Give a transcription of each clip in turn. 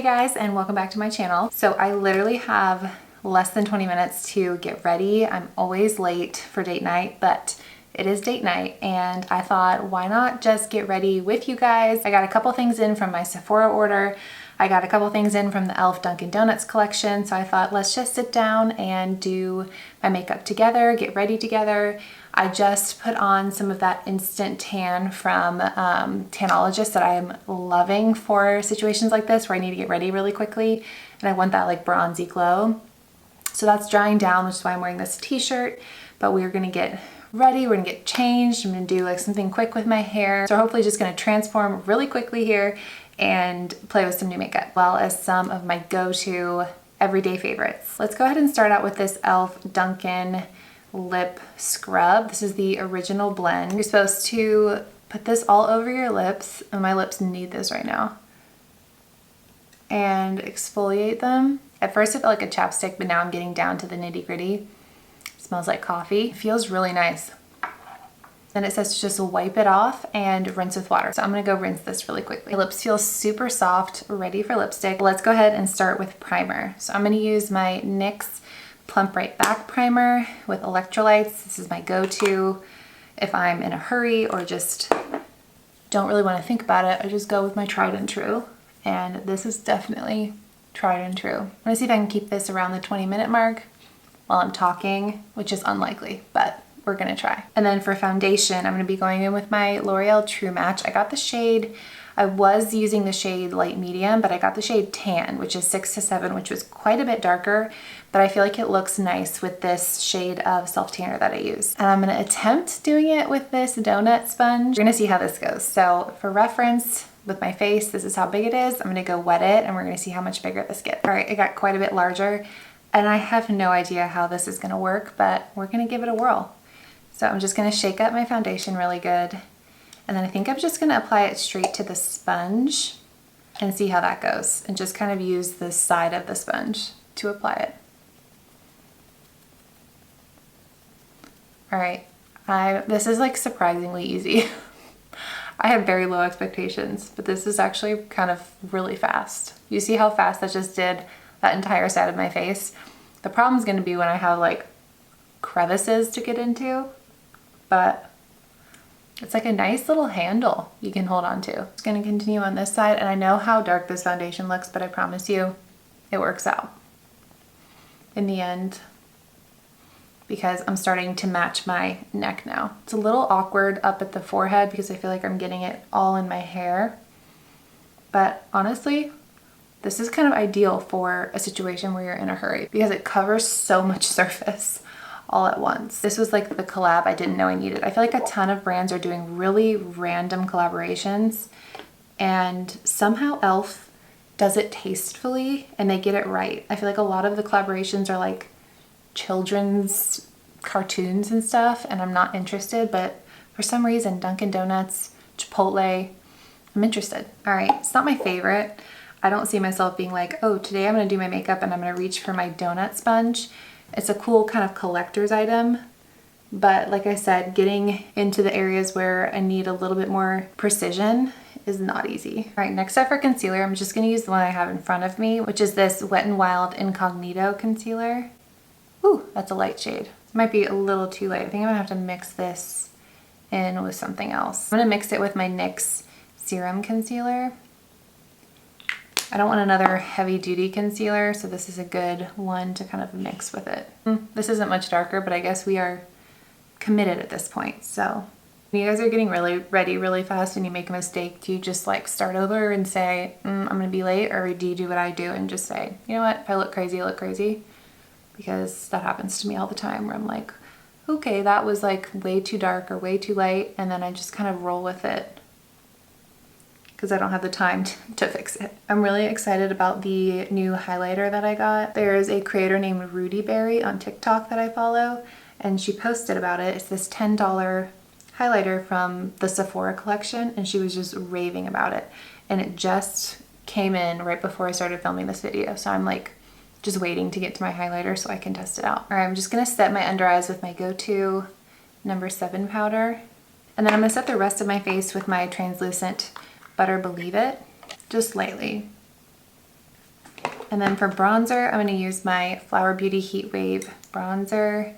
Hey guys, and welcome back to my channel. So I literally have less than 20 minutes to get ready. I'm always late for date night, but it is date night and I thought, why not just get ready with you guys? I got a couple things in from my Sephora order. I got a couple things in from the E.L.F. Dunkin' Donuts collection. So I thought, let's just sit down and do my makeup together, get ready together. I just put on some of that instant tan from Tanologist that I'm loving for situations like this where I need to get ready really quickly and I want that like bronzy glow. So that's drying down, which is why I'm wearing this t-shirt, but we're gonna get ready, we're gonna get changed. I'm gonna do like something quick with my hair. So hopefully just gonna transform really quickly here and play with some new makeup, as well as some of my go-to everyday favorites. Let's go ahead and start out with this E.L.F. Duncan Lip Scrub. This is the original blend. You're supposed to put this all over your lips, and my lips need this right now, and exfoliate them. At first it felt like a chapstick, but now I'm getting down to the nitty-gritty. Smells like coffee. It feels really nice. Then it says to just wipe it off and rinse with water. So I'm gonna go rinse this really quickly. My lips feel super soft, ready for lipstick. Let's go ahead and start with primer. So I'm gonna use my NYX Plump Right Back Primer with Electrolytes. This is my go-to if I'm in a hurry or just don't really wanna think about it. I just go with my tried and true. And this is definitely tried and true. I'm gonna see if I can keep this around the 20-minute mark while I'm talking, which is unlikely, but we're gonna try. And then for foundation, I'm gonna be going in with my L'Oreal True Match. I got the shade, I was using the shade light medium, but I got the shade tan, which is 6 to 7, which was quite a bit darker, but I feel like it looks nice with this shade of self tanner that I use. And I'm gonna attempt doing it with this donut sponge. We're gonna see how this goes. So for reference, with my face, this is how big it is. I'm gonna go wet it and we're gonna see how much bigger this gets. All right, it got quite a bit larger and I have no idea how this is gonna work, but we're gonna give it a whirl. So I'm just gonna shake up my foundation really good. And then I think I'm just gonna apply it straight to the sponge and see how that goes. And just kind of use the side of the sponge to apply it. All right, this is like surprisingly easy. I had very low expectations, but this is actually kind of really fast. You see how fast that just did that entire side of my face? The problem is gonna be when I have like crevices to get into, but it's like a nice little handle you can hold on to. I'm just gonna continue on this side, and I know how dark this foundation looks, but I promise you it works out in the end because I'm starting to match my neck now. It's a little awkward up at the forehead because I feel like I'm getting it all in my hair, but honestly, this is kind of ideal for a situation where you're in a hurry because it covers so much surface all at once. This was like the collab I didn't know I needed. I feel like a ton of brands are doing really random collaborations and somehow E.L.F. does it tastefully and they get it right. I feel like a lot of the collaborations are like children's cartoons and stuff and I'm not interested, but for some reason Dunkin' Donuts, Chipotle, I'm interested. All right, it's not my favorite. I don't see myself being like, oh, today I'm gonna do my makeup and I'm gonna reach for my donut sponge. It's a cool kind of collector's item, but like I said, getting into the areas where I need a little bit more precision is not easy. All right, next up for concealer, I'm just gonna use the one I have in front of me, which is this Wet n Wild Incognito concealer. Ooh, that's a light shade. It might be a little too light. I think I'm gonna have to mix this in with something else. I'm gonna mix it with my NYX Serum concealer. I don't want another heavy duty concealer, so this is a good one to kind of mix with it. This isn't much darker, but I guess we are committed at this point. So when you guys are getting really ready really fast and you make a mistake, do you just like start over and say, I'm gonna be late, or do you do what I do and just say, you know what, if I look crazy, I look crazy? Because that happens to me all the time where I'm like, okay, that was like way too dark or way too light, and then I just kind of roll with it because I don't have the time to fix it. I'm really excited about the new highlighter that I got. There's a creator named Rudy Berry on TikTok that I follow, and she posted about it. It's this $10 highlighter from the Sephora collection, and she was just raving about it. And it just came in right before I started filming this video, so I'm like just waiting to get to my highlighter so I can test it out. All right, I'm just gonna set my under eyes with my go-to number 7 powder, and then I'm gonna set the rest of my face with my translucent Butter Believe It, just lightly. And then for bronzer, I'm gonna use my Flower Beauty Heatwave bronzer.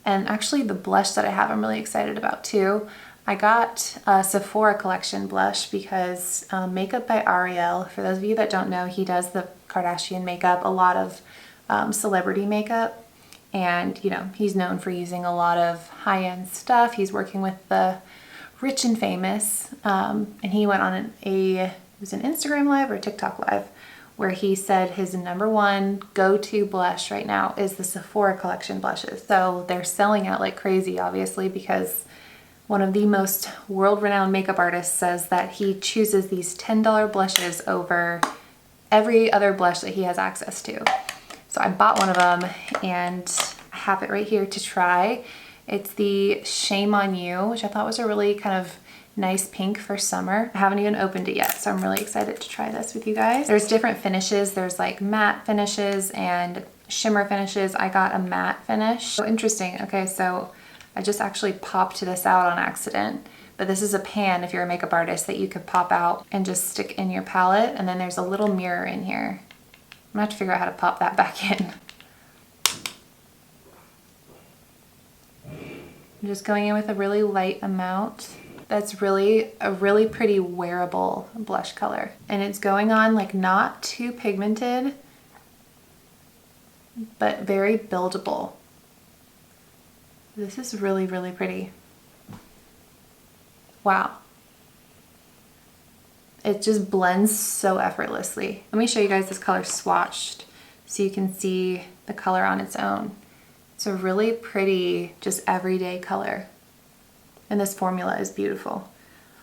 And actually the blush that I have, I'm really excited about too. I got a Sephora collection blush because Makeup by Ariel, for those of you that don't know, he does the Kardashian makeup, a lot of celebrity makeup. And you know, he's known for using a lot of high-end stuff. He's working with the rich and famous. And he went on it was an Instagram live or TikTok live where he said his #1 go-to blush right now is the Sephora collection blushes. So they're selling out like crazy, obviously, because one of the most world-renowned makeup artists says that he chooses these $10 blushes over every other blush that he has access to. So I bought one of them and I have it right here to try. It's the Shame on You, which I thought was a really kind of nice pink for summer. I haven't even opened it yet, so I'm really excited to try this with you guys. There's different finishes. There's like matte finishes and shimmer finishes. I got a matte finish. So interesting. Okay, so I just actually popped this out on accident, but this is a pan if you're a makeup artist that you could pop out and just stick in your palette. And then there's a little mirror in here. I'm gonna have to figure out how to pop that back in. I'm just going in with a really light amount. That's really a really pretty wearable blush color. And it's going on like not too pigmented, but very buildable. This is really, really pretty. Wow. It just blends so effortlessly. Let me show you guys this color swatched so you can see the color on its own. It's a really pretty, just everyday color. And this formula is beautiful.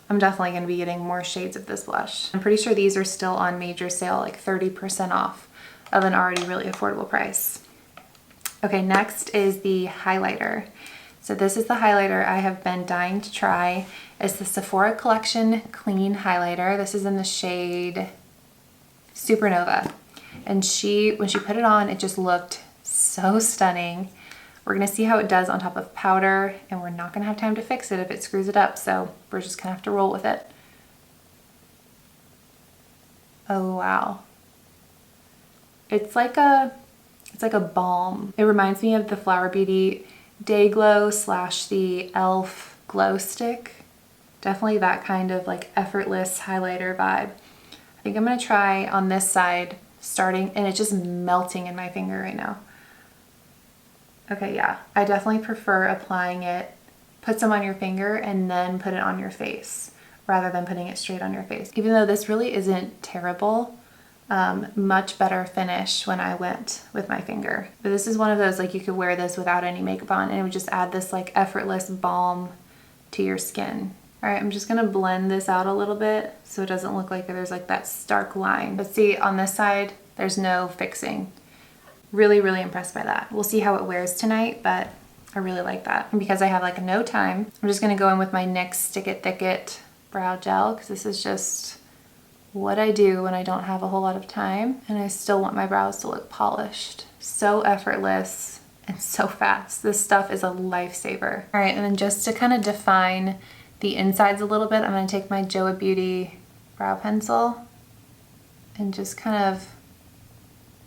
I'm definitely gonna be getting more shades of this blush. I'm pretty sure these are still on major sale, like 30% off of an already really affordable price. Okay, next is the highlighter. So this is the highlighter I have been dying to try. It's the Sephora Collection Clean Highlighter. This is in the shade Supernova. And when she put it on, it just looked so stunning. We're gonna see how it does on top of powder, and we're not gonna have time to fix it if it screws it up, so we're just gonna have to roll with it. Oh wow. It's like a balm. It reminds me of the Flower Beauty Day Glow / the E.L.F. glow stick. Definitely that kind of like effortless highlighter vibe. I think I'm gonna try on this side starting, and it's just melting in my finger right now. Okay, yeah, I definitely prefer applying it, put some on your finger and then put it on your face rather than putting it straight on your face. Even though this really isn't terrible, much better finish when I went with my finger. But this is one of those, like you could wear this without any makeup on and it would just add this like effortless balm to your skin. All right, I'm just gonna blend this out a little bit so it doesn't look like there's like that stark line. But see, on this side, there's no fixing. Really, really impressed by that. We'll see how it wears tonight, but I really like that. And because I have like no time, I'm just gonna go in with my NYX Stick It Thick It brow gel, because this is just what I do when I don't have a whole lot of time and I still want my brows to look polished. So effortless and so fast. This stuff is a lifesaver. All right, and then just to kind of define the insides a little bit, I'm gonna take my Joa Beauty brow pencil and just kind of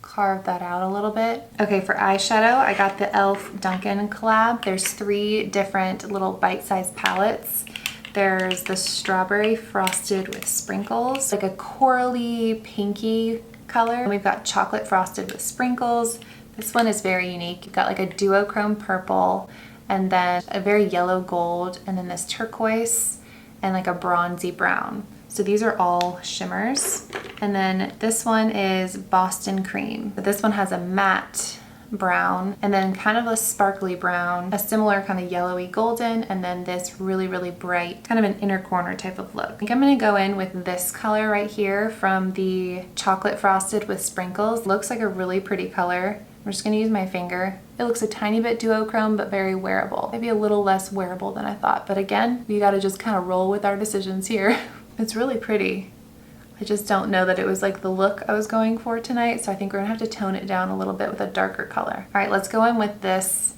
carve that out a little bit. Okay, for eyeshadow, I got the E.L.F. Dunkin collab. There's 3 different little bite-sized palettes. There's the Strawberry Frosted with Sprinkles, like a corally pinky color. And we've got Chocolate Frosted with Sprinkles. This one is very unique. You've got like a duochrome purple and then a very yellow gold and then this turquoise and like a bronzy brown. So these are all shimmers. And then this one is Boston Cream. But this one has a matte brown and then kind of a sparkly brown, a similar kind of yellowy golden, and then this really, really bright, kind of an inner corner type of look. I think I'm gonna go in with this color right here from the Chocolate Frosted with Sprinkles. Looks like a really pretty color. I'm just gonna use my finger. It looks a tiny bit duochrome, but very wearable. Maybe a little less wearable than I thought. But again, we gotta just kind of roll with our decisions here. It's really pretty. I just don't know that it was like the look I was going for tonight, so I think we're gonna have to tone it down a little bit with a darker color. All right, let's go in with this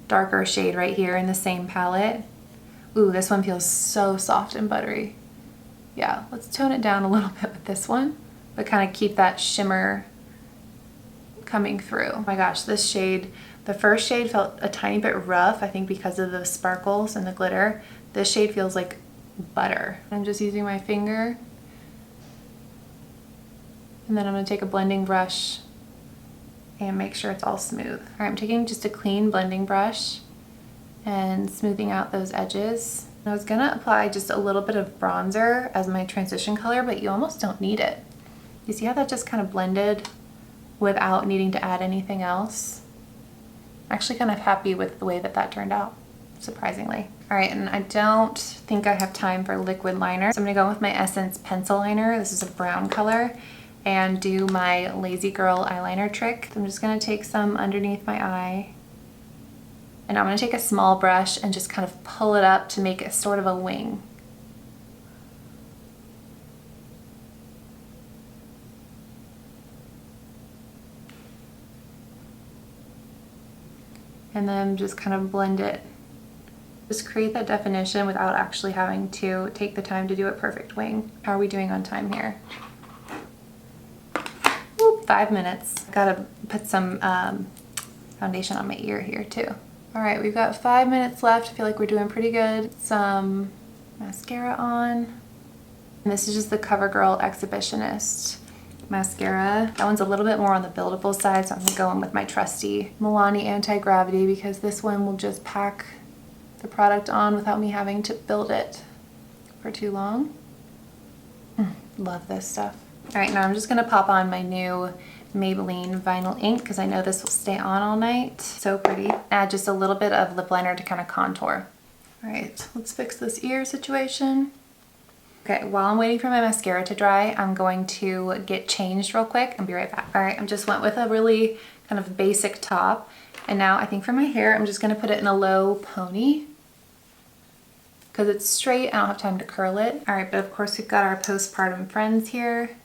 darker shade right here in the same palette. Ooh, this one feels so soft and buttery. Yeah, let's tone it down a little bit with this one, but kind of keep that shimmer coming through. Oh my gosh, this shade, the first shade felt a tiny bit rough, I think because of the sparkles and the glitter. This shade feels like butter. I'm just using my finger. And then I'm gonna take a blending brush and make sure it's all smooth. All right, I'm taking just a clean blending brush and smoothing out those edges. I was gonna apply just a little bit of bronzer as my transition color, but you almost don't need it. You see how that just kind of blended without needing to add anything else? I'm actually kind of happy with the way that that turned out, surprisingly. All right, and I don't think I have time for liquid liner, so I'm gonna go with my Essence pencil liner. This is a brown color, and do my Lazy Girl eyeliner trick. I'm just gonna take some underneath my eye, and I'm gonna take a small brush and just kind of pull it up to make it sort of a wing. And then just kind of blend it. Just create that definition without actually having to take the time to do a perfect wing. How are we doing on time here? Oop, 5 minutes. Gotta put some foundation on my ear here too. All right, we've got 5 minutes left. I feel like we're doing pretty good. Some mascara on. And this is just the CoverGirl Exhibitionist mascara. That one's a little bit more on the buildable side, so I'm gonna go in with my trusty Milani Anti-Gravity because this one will just pack the product on without me having to build it for too long. Love this stuff. All right, now I'm just gonna pop on my new Maybelline Vinyl Ink because I know this will stay on all night. So pretty. Add just a little bit of lip liner to kind of contour. All right, let's fix this ear situation. Okay, while I'm waiting for my mascara to dry, I'm going to get changed real quick and be right back. All right, I just went with a really kind of basic top. And now I think for my hair, I'm just gonna put it in a low pony because it's straight, I don't have time to curl it. All right, but of course we've got our postpartum friends here.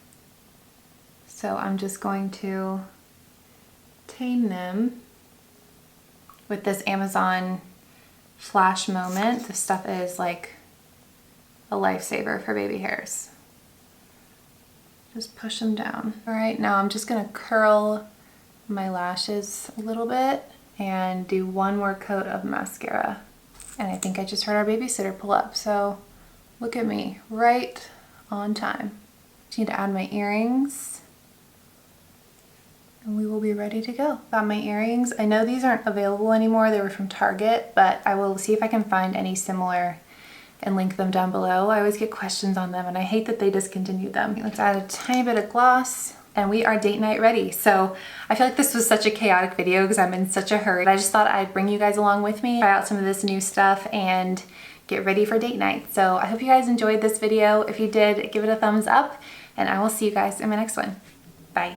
So I'm just going to tame them with this Amazon Flash Moment. This stuff is like a lifesaver for baby hairs. Just push them down. All right, now I'm just gonna curl my lashes a little bit and do one more coat of mascara. And I think I just heard our babysitter pull up, so look at me, right on time. Just need to add my earrings and we will be ready to go. Got my earrings. I know these aren't available anymore, they were from Target, but I will see if I can find any similar and link them down below. I always get questions on them and I hate that they discontinued them. Let's add a tiny bit of gloss and we are date night ready. So I feel like this was such a chaotic video because I'm in such a hurry. I just thought I'd bring you guys along with me, try out some of this new stuff and get ready for date night. So I hope you guys enjoyed this video. If you did, give it a thumbs up and I will see you guys in my next one.